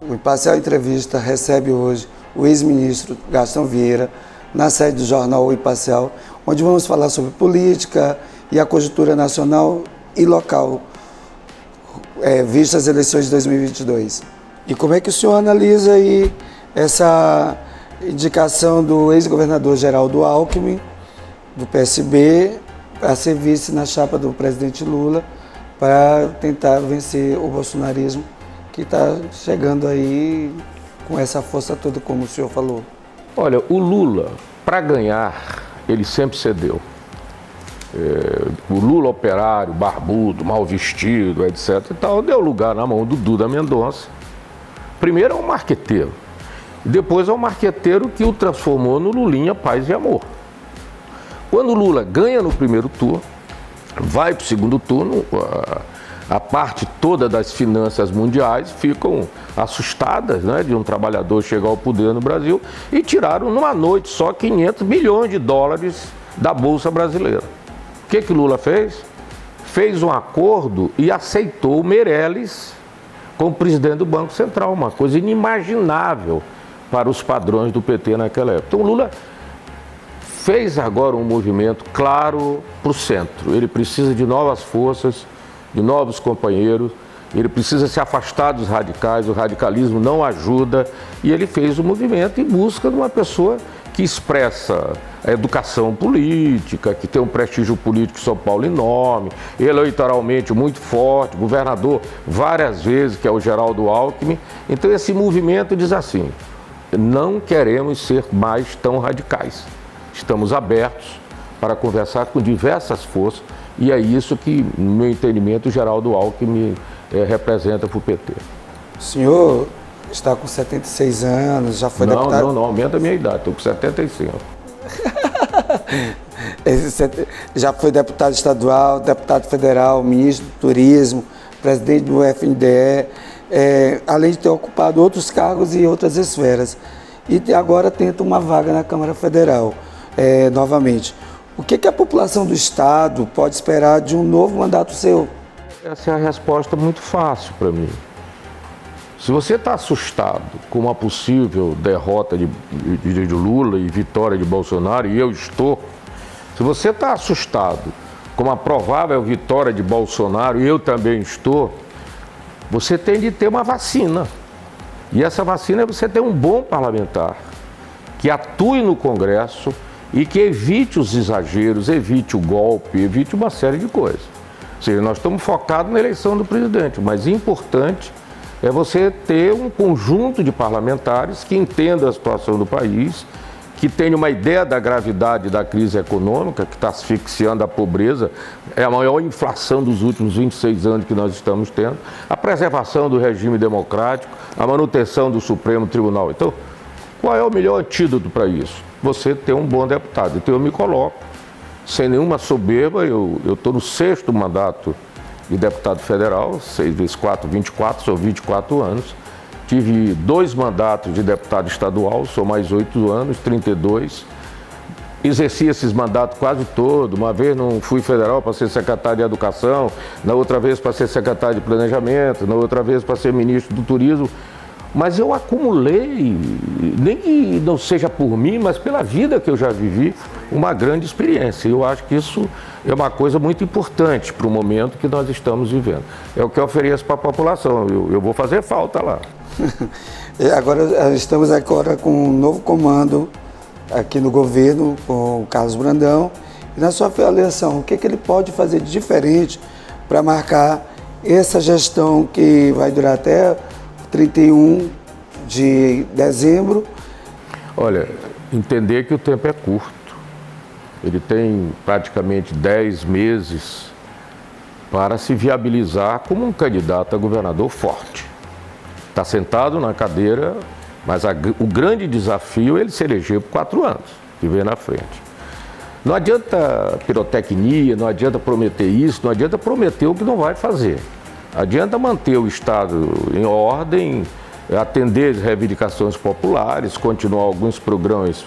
O Imparcial Entrevista recebe hoje o ex-ministro Gastão Vieira na sede do jornal O Imparcial, onde vamos falar sobre política e a conjuntura nacional e local, vistas as eleições de 2022. E como é que o senhor analisa aí essa indicação do ex-governador Geraldo Alckmin, do PSB, para ser vice na chapa do presidente Lula, para tentar vencer o bolsonarismo, que está chegando aí com essa força toda, como o senhor falou? Olha, o Lula, para ganhar, ele sempre cedeu. O Lula operário, barbudo, mal vestido, etc. e tal, deu lugar na mão do Duda Mendonça. Primeiro é um marqueteiro, depois é um marqueteiro que o transformou no Lulinha Paz e Amor. Quando o Lula ganha no primeiro turno, vai para o segundo turno, a parte toda das finanças mundiais ficam assustadas, né, de um trabalhador chegar ao poder no Brasil, e tiraram numa noite só 500 bilhões de dólares da Bolsa Brasileira. O que o Lula fez? Fez um acordo e aceitou o Meirelles como presidente do Banco Central, uma coisa inimaginável para os padrões do PT naquela época. Então o Lula fez agora um movimento claro para o centro. Ele precisa de novas forças, de novos companheiros, ele precisa se afastar dos radicais, o radicalismo não ajuda, e ele fez o movimento em busca de uma pessoa que expressa a educação política, que tem um prestígio político em São Paulo enorme, eleitoralmente muito forte, governador várias vezes, que é o Geraldo Alckmin. Então esse movimento diz assim: não queremos ser mais tão radicais, estamos abertos para conversar com diversas forças, e é isso que, no meu entendimento, o Geraldo Alckmin representa para o PT. O senhor está com 76 anos, já foi deputado... Não, aumenta a minha idade, estou com 75. Já foi deputado estadual, deputado federal, ministro do Turismo, presidente do FNDE, além de ter ocupado outros cargos e outras esferas. E agora tenta uma vaga na Câmara Federal, novamente. O que a população do Estado pode esperar de um novo mandato seu? Essa é a resposta muito fácil para mim. Se você está assustado com uma possível derrota de Lula e vitória de Bolsonaro, e eu estou, se você está assustado com uma provável vitória de Bolsonaro, e eu também estou, você tem de ter uma vacina. E essa vacina é você ter um bom parlamentar, que atue no Congresso e que evite os exageros, evite o golpe, evite uma série de coisas. Ou seja, nós estamos focados na eleição do presidente, mas importante é você ter um conjunto de parlamentares que entendam a situação do país, que tenham uma ideia da gravidade da crise econômica, que está asfixiando a pobreza, é a maior inflação dos últimos 26 anos que nós estamos tendo, a preservação do regime democrático, a manutenção do Supremo Tribunal. Então, qual é o melhor antídoto para isso? Você ter um bom deputado. Então eu me coloco, sem nenhuma soberba, eu estou no 6º mandato de deputado federal, 6 vezes 4, 24, sou 24 anos. Tive 2 mandatos de deputado estadual, sou mais 8 anos, 32. Exerci esses mandatos quase todos. Uma vez não fui federal para ser secretário de Educação, na outra vez para ser secretário de Planejamento, na outra vez para ser ministro do Turismo. Mas eu acumulei, nem que não seja por mim, mas pela vida que eu já vivi, uma grande experiência. Eu acho que isso é uma coisa muito importante para o momento que nós estamos vivendo. É o que eu ofereço para a população, eu vou fazer falta lá. Agora, estamos agora com um novo comando aqui no governo, com o Carlos Brandão. E na sua avaliação, o que ele pode fazer de diferente para marcar essa gestão que vai durar até 31 de dezembro? Olha, entender que o tempo é curto. Ele tem praticamente 10 meses para se viabilizar como um candidato a governador forte. Está sentado na cadeira, mas o grande desafio é ele se eleger por 4 anos, que vem na frente. Não adianta pirotecnia, não adianta prometer isso, não adianta prometer o que não vai fazer. Adianta manter o Estado em ordem, atender as reivindicações populares, continuar alguns programas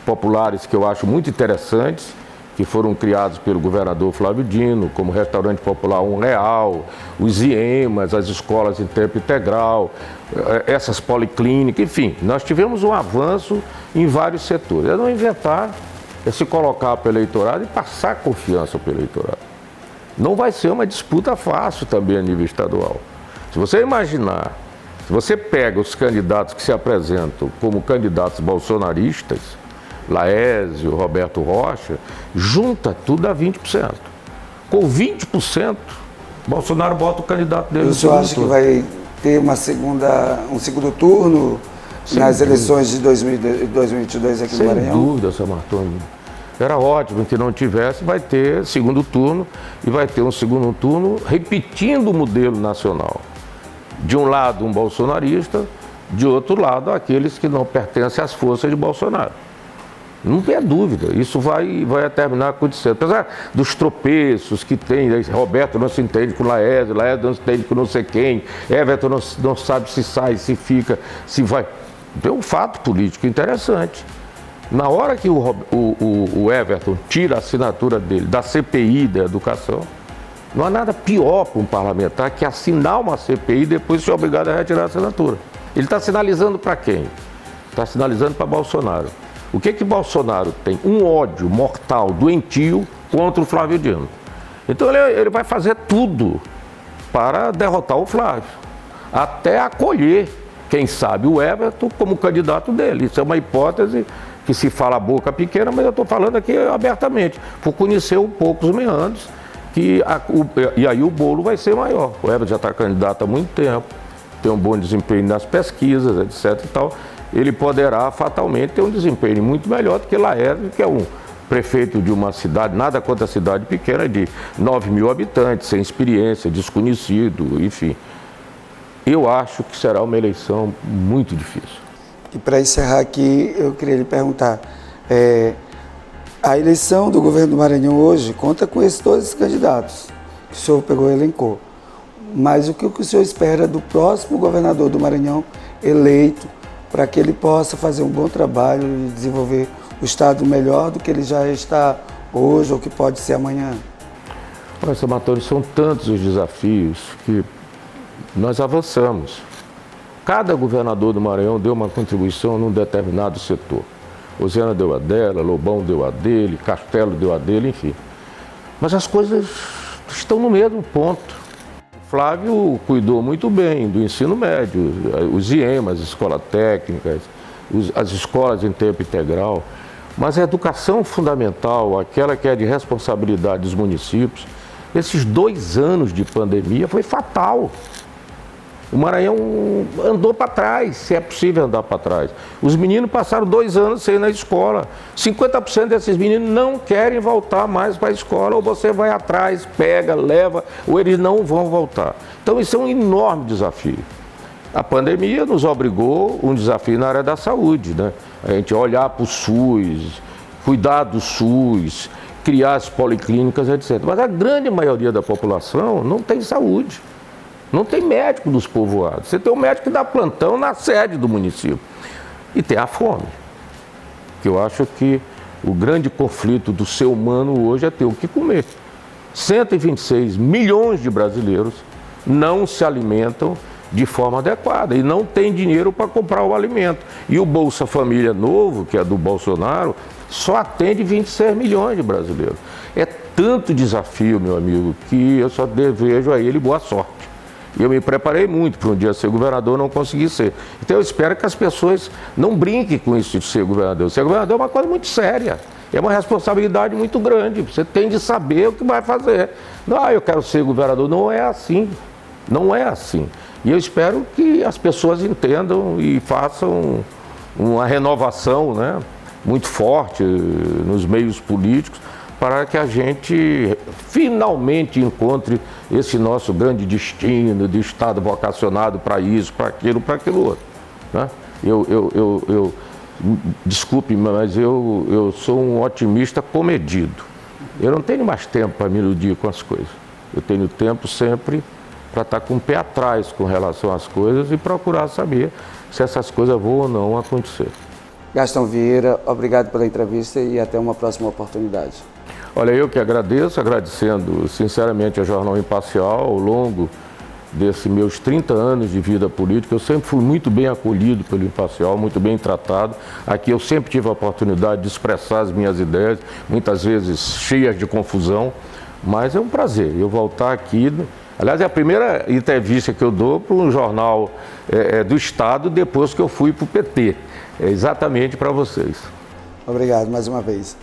populares que eu acho muito interessantes, que foram criados pelo governador Flávio Dino, como Restaurante Popular R$1, os IEMAs, as escolas em tempo integral, essas policlínicas, enfim, nós tivemos um avanço em vários setores. É não inventar, é se colocar para o eleitorado e passar confiança para o eleitorado. Não vai ser uma disputa fácil também a nível estadual. Se você imaginar, se você pega os candidatos que se apresentam como candidatos bolsonaristas, Laésio, Roberto Rocha, junta tudo a 20%. Com 20%, Bolsonaro bota o candidato dele. O senhor acha que vai ter um segundo turno nas eleições de 2022 aqui no Maranhão? Sem dúvida, São Martoni. Era ótimo que não tivesse, vai ter segundo turno e vai ter um segundo turno repetindo o modelo nacional. De um lado, um bolsonarista, de outro lado, aqueles que não pertencem às forças de Bolsonaro. Não tem dúvida, isso vai terminar acontecendo. Apesar dos tropeços que tem, Roberto não se entende com Laésio não se entende com não sei quem, Everton não sabe se sai, se fica, se vai. Tem um fato político interessante. Na hora que o Everton tira a assinatura dele da CPI da educação, não há nada pior para um parlamentar que assinar uma CPI e depois ser obrigado a retirar a assinatura. Ele está sinalizando para quem? Está sinalizando para Bolsonaro. O que Bolsonaro tem? Um ódio mortal, doentio contra o Flávio Dino. Então ele vai fazer tudo para derrotar o Flávio, até acolher, quem sabe, o Everton como candidato dele. Isso é uma hipótese que se fala a boca pequena, mas eu estou falando aqui abertamente, por conhecer um pouco os meandros, e aí o bolo vai ser maior. O Everton já está candidato há muito tempo, tem um bom desempenho nas pesquisas, etc. e tal. Ele poderá fatalmente ter um desempenho muito melhor do que Laércio, que é um prefeito de uma cidade, nada contra a cidade pequena, de 9.000 habitantes, sem experiência, desconhecido, enfim. Eu acho que será uma eleição muito difícil. E para encerrar aqui, eu queria lhe perguntar, a eleição do governo do Maranhão hoje conta com esses dois candidatos, que o senhor pegou e elencou. Mas o que o senhor espera do próximo governador do Maranhão eleito, para que ele possa fazer um bom trabalho e desenvolver o Estado melhor do que ele já está hoje ou que pode ser amanhã? Olha, São Martoni, são tantos os desafios que nós avançamos. Cada governador do Maranhão deu uma contribuição num determinado setor. Rosiana deu a dela, Lobão deu a dele, Castelo deu a dele, enfim. Mas as coisas estão no mesmo ponto. Flávio cuidou muito bem do ensino médio, os IEMAs, as escolas técnicas, as escolas em tempo integral, mas a educação fundamental, aquela que é de responsabilidade dos municípios, esses 2 anos de pandemia foi fatal. O Maranhão andou para trás, se é possível andar para trás. Os meninos passaram 2 anos sem ir na escola. 50% desses meninos não querem voltar mais para a escola. Ou você vai atrás, pega, leva, ou eles não vão voltar. Então isso é um enorme desafio. A pandemia nos obrigou um desafio na área da saúde, né? A gente olhar para o SUS, cuidar do SUS, criar as policlínicas, etc. Mas a grande maioria da população não tem saúde. Não tem médico nos povoados. Você tem um médico que dá plantão na sede do município. E tem a fome. Que eu acho que o grande conflito do ser humano hoje é ter o que comer. 126 milhões de brasileiros não se alimentam de forma adequada e não tem dinheiro para comprar o alimento. E o Bolsa Família novo, que é do Bolsonaro, só atende 26 milhões de brasileiros. É tanto desafio, meu amigo, que eu só desejo a ele boa sorte. Eu me preparei muito para um dia ser governador, não consegui ser. Então eu espero que as pessoas não brinquem com isso de ser governador. Ser governador é uma coisa muito séria, é uma responsabilidade muito grande. Você tem de saber o que vai fazer. Não, eu quero ser governador. Não é assim. Não é assim. E eu espero que as pessoas entendam e façam uma renovação, né, muito forte nos meios políticos, para que a gente finalmente encontre esse nosso grande destino de Estado vocacionado para isso, para aquilo outro. Né? Desculpe, mas eu sou um otimista comedido. Eu não tenho mais tempo para me iludir com as coisas. Eu tenho tempo sempre para estar com o pé atrás com relação às coisas e procurar saber se essas coisas vão ou não acontecer. Gastão Vieira, obrigado pela entrevista e até uma próxima oportunidade. Olha, eu que agradeço, agradecendo sinceramente a Jornal Imparcial ao longo desses meus 30 anos de vida política. Eu sempre fui muito bem acolhido pelo Imparcial, muito bem tratado. Aqui eu sempre tive a oportunidade de expressar as minhas ideias, muitas vezes cheias de confusão, mas é um prazer eu voltar aqui. Aliás, é a primeira entrevista que eu dou para um jornal do Estado depois que eu fui para o PT. É exatamente para vocês. Obrigado mais uma vez.